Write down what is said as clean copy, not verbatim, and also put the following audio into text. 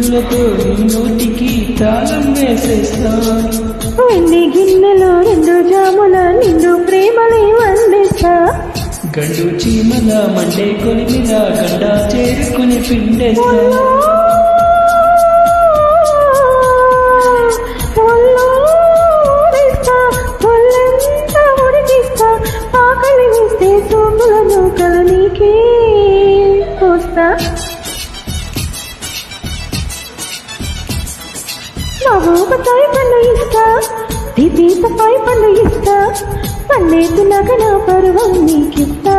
చూపులతో నీ నోటికి తాళం వేసేస్తా. వెండి గిన్నెలో 2 జాముల నిండు ప్రేమలే వండిస్తా. గండు చీమల మండే కొలిమిలా గండా చేరుకుని పిండేస్తా. ఆకలి వేస్తే సోపులను కలనీకే పోస్తా. నవ్వుపై పండు ఇస్తా, తీపీతపై పండు ఇస్తా, పన్నెత్తు నగన పరువం నీకిస్తా.